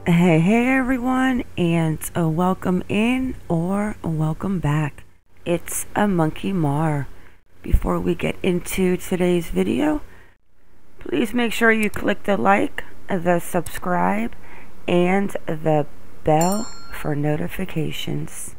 Hey everyone, and welcome in or welcome back. It's a MonkieMar. Before we get into today's video, please make sure you click the like, the subscribe, and the bell for notifications.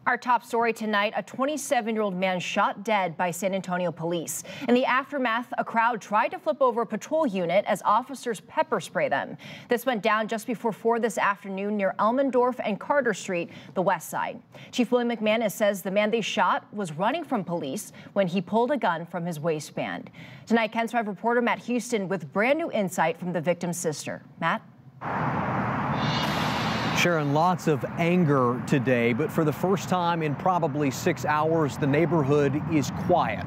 Our top story tonight, a 27-year-old man shot dead by San Antonio police. In the aftermath, a crowd tried to flip over a patrol unit as officers pepper spray them. This went down just before 4 this afternoon near Elmendorf and Carter Street, the west side. Chief William McManus says the man they shot was running from police when he pulled a gun from his waistband. Tonight, KENS 5 reporter Matt Houston with brand new insight from the victim's sister. Matt? Sharon, lots of anger today, but for the first time in probably 6 hours, the neighborhood is quiet.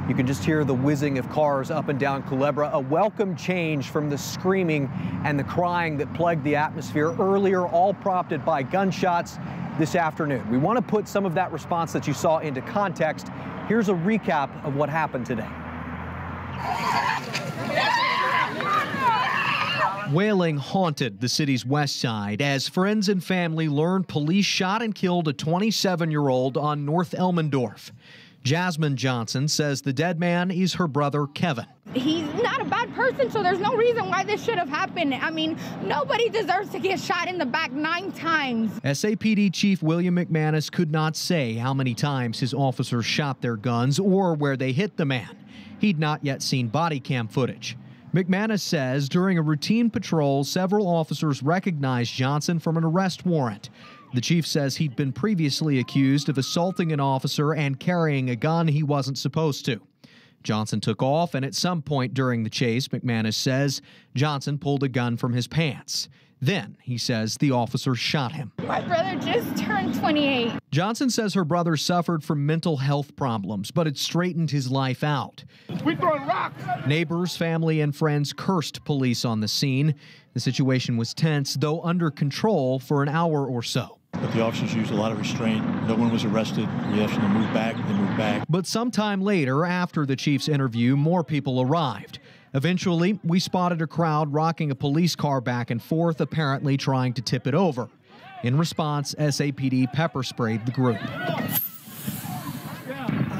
You can just hear the whizzing of cars up and down Culebra, a welcome change from the screaming and the crying that plagued the atmosphere earlier, all prompted by gunshots this afternoon. We want to put some of that response that you saw into context. Here's a recap of what happened today. Wailing haunted the city's west side as friends and family learned police shot and killed a 27-year-old on North Elmendorf. Jasmine Johnson says the dead man is her brother, Kevin. He's not a bad person, so there's no reason why this should have happened. I mean, nobody deserves to get shot in the back 9 times. SAPD Chief William McManus could not say how many times his officers shot their guns or where they hit the man. He'd not yet seen body cam footage. McManus says during a routine patrol, several officers recognized Johnson from an arrest warrant. The chief says he'd been previously accused of assaulting an officer and carrying a gun he wasn't supposed to. Johnson took off, and at some point during the chase, McManus says, Johnson pulled a gun from his pants. Then, he says, the officer shot him. My brother just turned 28. Johnson says her brother suffered from mental health problems, but it straightened his life out. We throwing rocks. Neighbors, family, and friends cursed police on the scene. The situation was tense, though under control for an hour or so. But the officers used a lot of restraint. No one was arrested. We asked them to move back. They moved back. But sometime later, after the chief's interview, more people arrived. Eventually, we spotted a crowd rocking a police car back and forth, apparently trying to tip it over. In response, SAPD pepper sprayed the group. I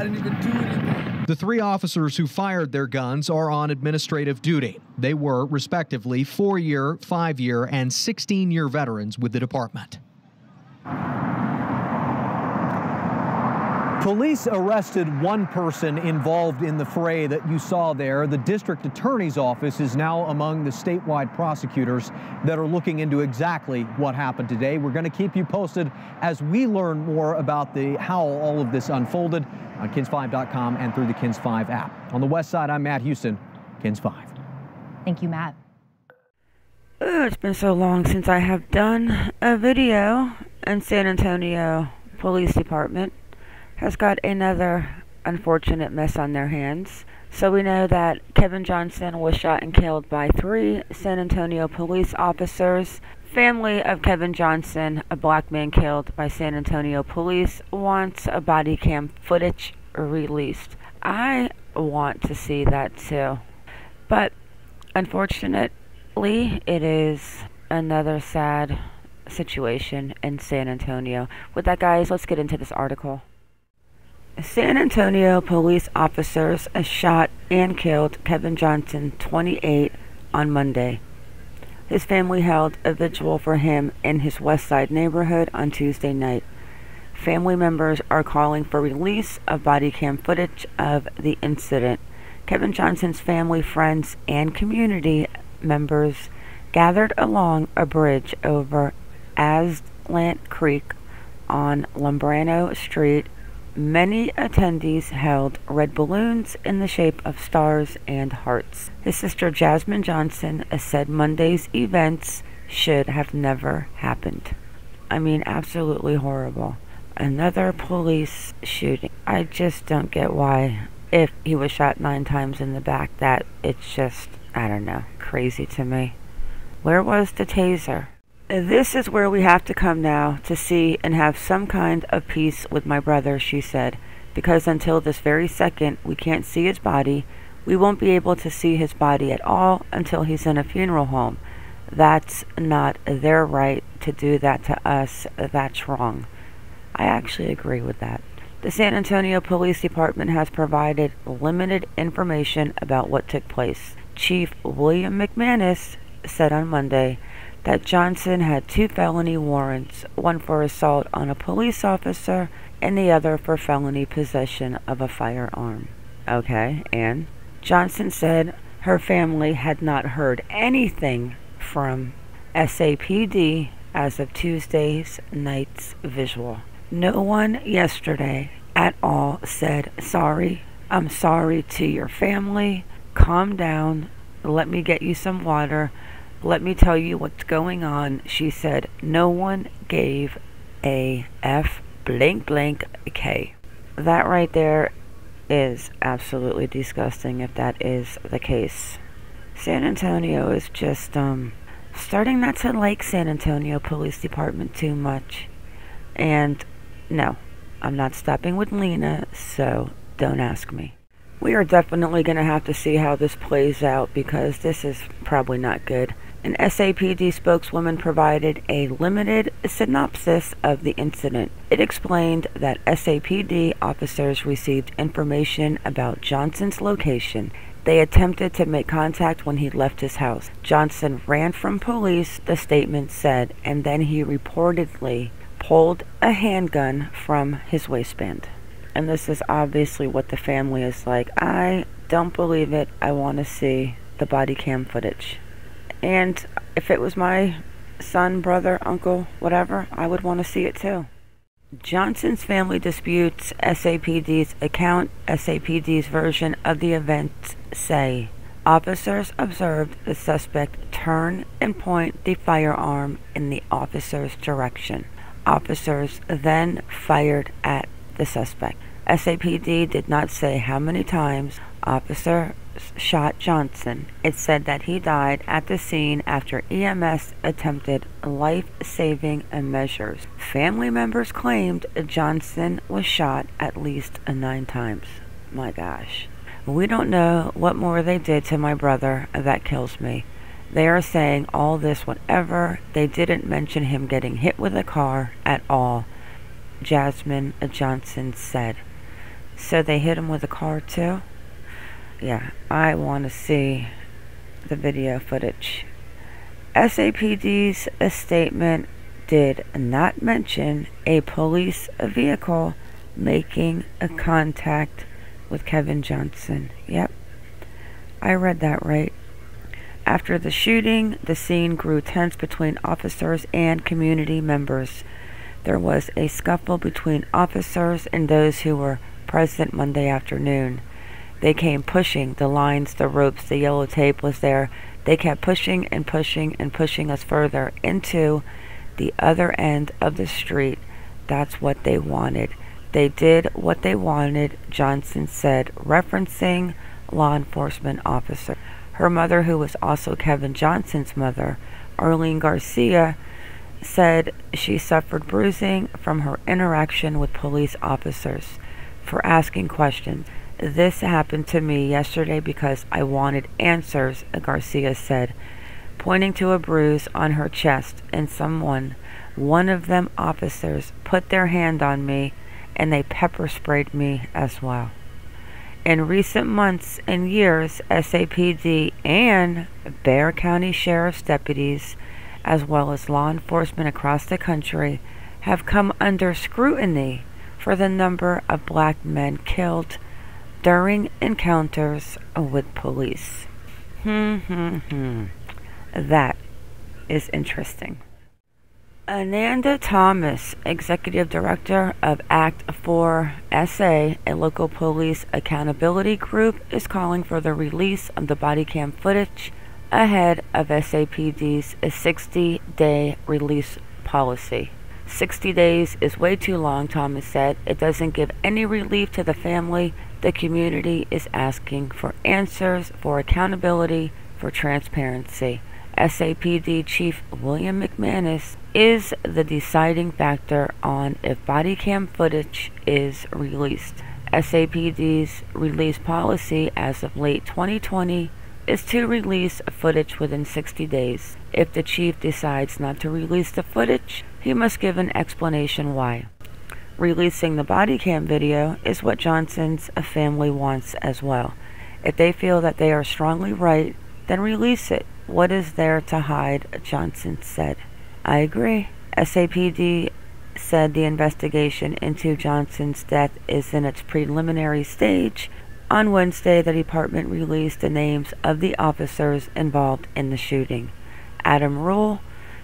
didn't even do anything. The 3 officers who fired their guns are on administrative duty. They were, respectively, 4-year, 5-year, and 16-year veterans with the department. Police arrested one person involved in the fray that you saw there. The district attorney's office is now among the statewide prosecutors that are looking into exactly what happened today. We're going to keep you posted as we learn more about how all of this unfolded on KENS5.com and through the KENS 5 app. On the west side, I'm Matt Houston, KENS 5. Thank you, Matt. It's been so long since I have done a video, and San Antonio Police Department has got another unfortunate mess on their hands. So we know that Kevin Johnson was shot and killed by 3 San Antonio police officers. Family of Kevin Johnson, a black man killed by San Antonio police, wants a body cam footage released. I want to see that too. But unfortunately, it is another sad situation in San Antonio. With that, guys, let's get into this article. San Antonio police officers shot and killed Kevin Johnson, 28, on Monday. His family held a vigil for him in his West Side neighborhood on Tuesday night. Family members are calling for release of body cam footage of the incident. Kevin Johnson's family, friends, and community members gathered along a bridge over Aslant Creek on Lombrano Street. Many attendees held red balloons in the shape of stars and hearts. His sister Jasmine Johnson said Monday's events should have never happened. I mean, absolutely horrible. Another police shooting. I just don't get why, if he was shot 9 times in the back, that it's just, I don't know, crazy to me. Where was the taser? This is where we have to come now to see and have some kind of peace with my brother, she said, because until this very second, we can't see his body. We won't be able to see his body at all until he's in a funeral home. That's not their right to do that to us. That's wrong. I actually agree with that. The San Antonio Police Department has provided limited information about what took place. Chief William McManus said on Monday that Johnson had 2 felony warrants, one for assault on a police officer and the other for felony possession of a firearm. Okay, and Johnson said her family had not heard anything from SAPD as of Tuesday's night's vigil. No one yesterday at all said, "Sorry, I'm sorry to your family. Calm down. Let me get you some water. Let me tell you what's going on," she said. No one gave a F blank blank K. That right there is absolutely disgusting if that is the case. San Antonio is just starting not to like San Antonio Police Department too much. And no, I'm not stopping with Lena, so don't ask me. We are definitely going to have to see how this plays out because this is probably not good. An SAPD spokeswoman provided a limited synopsis of the incident. It explained that SAPD officers received information about Johnson's location. They attempted to make contact when he left his house. Johnson ran from police, the statement said, and then he reportedly pulled a handgun from his waistband. And this is obviously what the family is like. I don't believe it. I want to see the body cam footage. And if it was my son, brother, uncle, whatever, I would want to see it too. Johnson's family disputes SAPD's account. SAPD's version of the events say officers observed the suspect turn and point the firearm in the officer's direction. Officers then fired at the suspect. SAPD did not say how many times officers shot Johnson. It said that he died at the scene after EMS attempted life-saving measures. Family members claimed Johnson was shot at least 9 times. My gosh. We don't know what more they did to my brother. That kills me. They are saying all this whatever. They didn't mention him getting hit with a car at all, Jasmine Johnson said. So they hit him with a car too? Yeah, I want to see the video footage. SAPD's statement did not mention a police vehicle making a contact with Kevin Johnson. Yep, I read that right. After the shooting, the scene grew tense between officers and community members. There was a scuffle between officers and those who were present Monday afternoon. They came pushing the lines, the ropes, the yellow tape was there. They kept pushing and pushing and pushing us further into the other end of the street. That's what they wanted. They did what they wanted, Johnson said, referencing law enforcement officer. Her mother, who was also Kevin Johnson's mother, Arlene Garcia, said she suffered bruising from her interaction with police officers for asking questions. This happened to me yesterday because I wanted answers, Garcia said, pointing to a bruise on her chest, and one of them officers, put their hand on me and they pepper sprayed me as well. In recent months and years, SAPD and Bexar County Sheriff's deputies, as well as law enforcement across the country, have come under scrutiny for the number of black men killed during encounters with police. That is interesting. Ananda Thomas, Executive Director of Act 4SA, a local police accountability group, is calling for the release of the body cam footage ahead of SAPD's 60-day release policy. 60 days is way too long, Thomas said. It doesn't give any relief to the family. The community is asking for answers, for accountability, for transparency. SAPD Chief William McManus is the deciding factor on if body cam footage is released. SAPD's release policy as of late 2020 is to release footage within 60 days. If the chief decides not to release the footage, he must give an explanation why. Releasing the body cam video is what Johnson's family wants as well. If they feel that they are strongly right, then release it. What is there to hide? Johnson said. I agree. SAPD said the investigation into Johnson's death is in its preliminary stage. On Wednesday, the department released the names of the officers involved in the shooting. Adam Rule,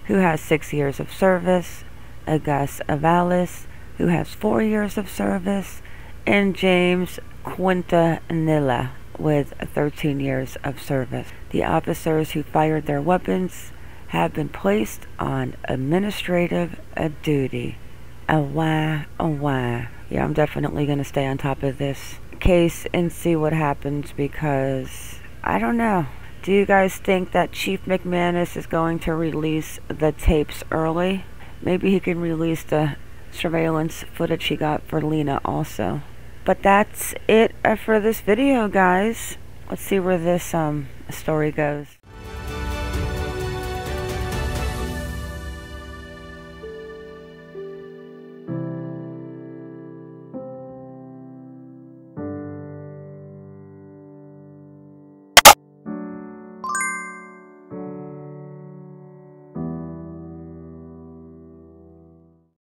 who has 6 years of service, Gus Avalis, who has 4 years of service, and James Quintanilla, with 13 years of service. The officers who fired their weapons have been placed on administrative duty. Yeah, I'm definitely going to stay on top of this case and see what happens, because I don't know. Do you guys think that Chief McManus is going to release the tapes early? Maybe he can release the surveillance footage he got for Lena also. But that's it for this video, guys. Let's see where this story goes.